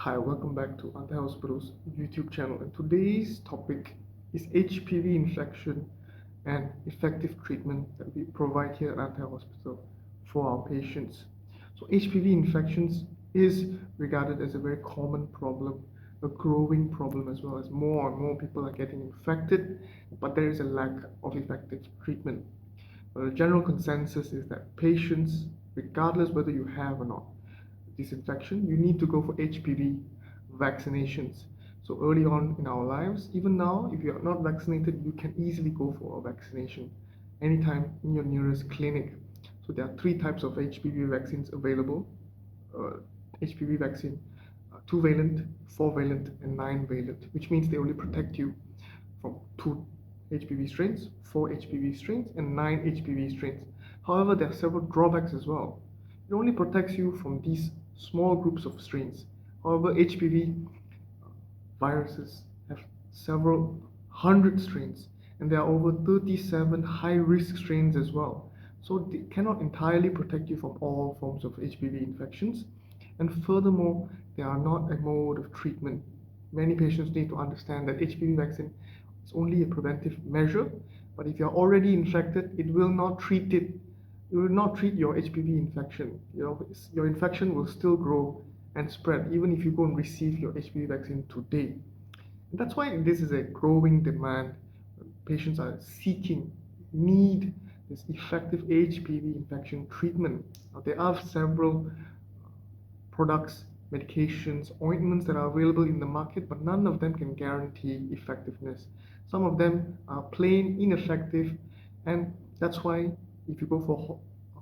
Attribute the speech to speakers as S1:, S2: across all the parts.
S1: Hi, welcome back to Antai Hospital's YouTube channel. And today's topic is HPV infection and effective treatment that we provide here at Antai Hospital for our patients. So HPV infections is regarded as a very common problem, a growing problem as well, as more and more people are getting infected, but there is a lack of effective treatment. The general consensus is that patients, regardless whether you have or not this infection, you need to go for HPV vaccinations. So early on in our lives, even now, if you are not vaccinated, you can easily go for a vaccination anytime in your nearest clinic. So there are three types of HPV vaccines available. HPV vaccine, 2-valent, 4-valent, and 9-valent, which means they only protect you from 2 HPV strains, 4 HPV strains, and 9 HPV strains. However, there are several drawbacks as well. It only protects you from these small groups of strains. However, HPV viruses have several hundred strains, and there are over 37 high-risk strains as well. So they cannot entirely protect you from all forms of HPV infections. And furthermore, they are not a mode of treatment. Many patients need to understand that HPV vaccine is only a preventive measure, but if you're already infected, it will not treat it. It will not treat your HPV infection. Your infection will still grow and spread even if you go and receive your HPV vaccine today. And that's why this is a growing demand. Patients are seeking, need this effective HPV infection treatment. Now, there are several products, medications, ointments that are available in the market, but none of them can guarantee effectiveness. Some of them are plain ineffective, and that's why if you go for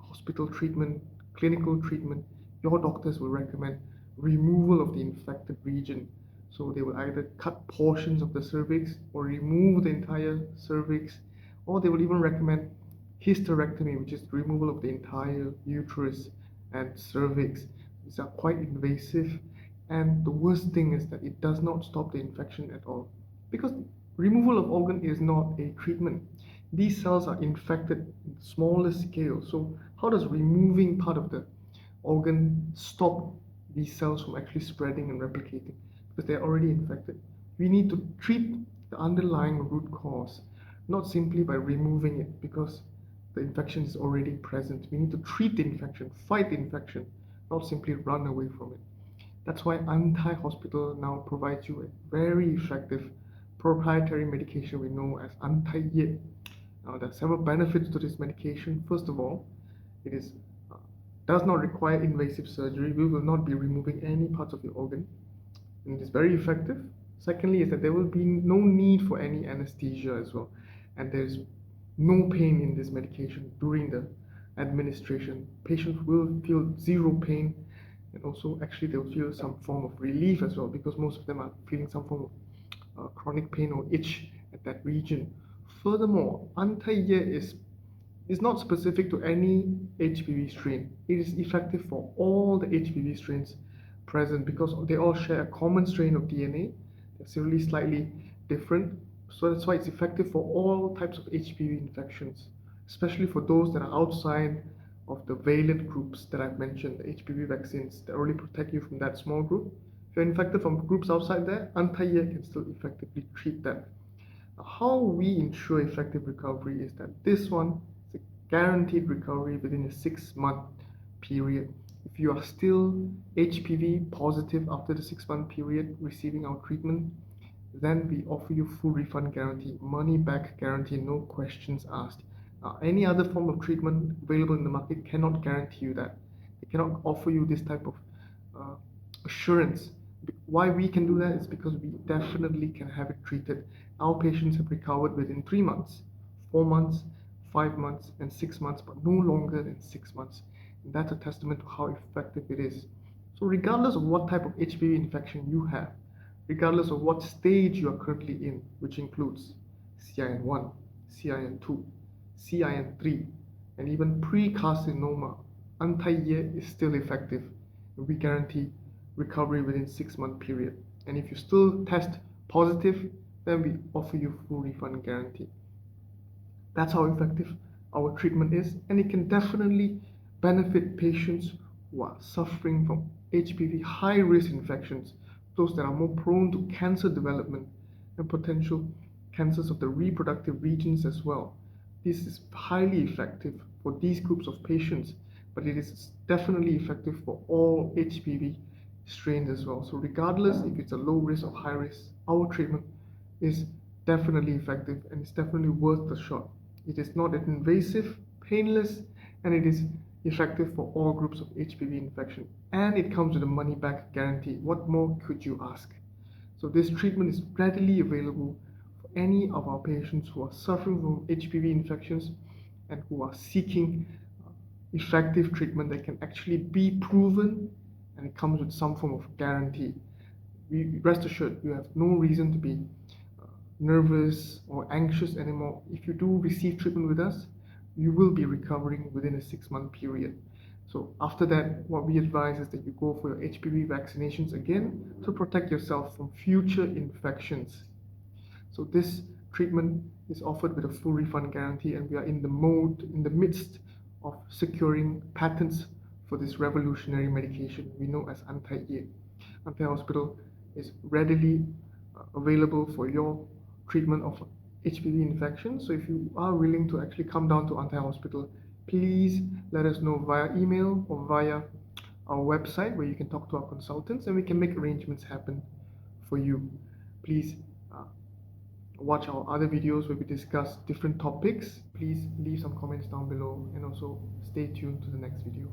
S1: hospital treatment, clinical treatment, your doctors will recommend removal of the infected region. So they will either cut portions of the cervix or remove the entire cervix, or they will even recommend hysterectomy, which is removal of the entire uterus and cervix. These are quite invasive, and the worst thing is that it does not stop the infection at all, because removal of organ is not a treatment. These cells are infected in the smallest scale. So how does removing part of the organ stop these cells from actually spreading and replicating? Because they're already infected. We need to treat the underlying root cause, not simply by removing it, because the infection is already present. We need to treat the infection, fight the infection, not simply run away from it. That's why Antai Hospital now provides you a very effective proprietary medication we know as Antai. Now, there are several benefits to this medication. First of all, it does not require invasive surgery. We will not be removing any parts of the organ, and it is very effective. Secondly, is that there will be no need for any anesthesia as well, and there is no pain in this medication during the administration. Patients will feel zero pain, and also actually they'll feel some form of relief as well, because most of them are feeling some form of chronic pain or itch at that region. Furthermore, Antai is not specific to any HPV strain. It is effective for all the HPV strains present because they all share a common strain of DNA. They're simply slightly different. So that's why it's effective for all types of HPV infections, especially for those that are outside of the valent groups that I've mentioned, the HPV vaccines that only protect you from that small group. If you're infected from groups outside there, Antai can still effectively treat them. How we ensure effective recovery is that this one is a guaranteed recovery within a 6-month period. If you are still HPV positive after the 6-month period receiving our treatment, then we offer you full refund guarantee, money back guarantee, no questions asked. Any other form of treatment available in the market cannot guarantee you that. They cannot offer you this type of assurance. Why we can do that is because we definitely can have it treated. Our patients have recovered within 3 months, 4 months, 5 months, and 6 months, but no longer than 6 months. And that's a testament to how effective it is. So regardless of what type of HPV infection you have, regardless of what stage you are currently in, which includes CIN1, CIN2, CIN3, and even pre-carcinoma, Antai is still effective. We guarantee recovery within 6-month period. And if you still test positive, then we offer you full refund guarantee. That's how effective our treatment is, and it can definitely benefit patients who are suffering from HPV high-risk infections, those that are more prone to cancer development and potential cancers of the reproductive regions as well. This is highly effective for these groups of patients, but it is definitely effective for all HPV strains as well. So regardless if it's a low risk or high risk, our treatment is definitely effective and it's definitely worth the shot. It is not invasive, painless, and it is effective for all groups of HPV infection. And it comes with a money back guarantee. What more could you ask? So this treatment is readily available for any of our patients who are suffering from HPV infections and who are seeking effective treatment that can actually be proven, and it comes with some form of guarantee. Rest assured, you have no reason to be nervous or anxious anymore. If you do receive treatment with us, you will be recovering within a 6-month period. So after that, what we advise is that you go for your HPV vaccinations again to protect yourself from future infections. So this treatment is offered with a full refund guarantee, and we are in the midst of securing patents for this revolutionary medication we know as Antai. Antai Hospital is readily available for your treatment of HPV infection. So if you are willing to actually come down to Antai Hospital, please let us know via email or via our website where you can talk to our consultants and we can make arrangements happen for you. Please watch our other videos where we discuss different topics. Please leave some comments down below and also stay tuned to the next video.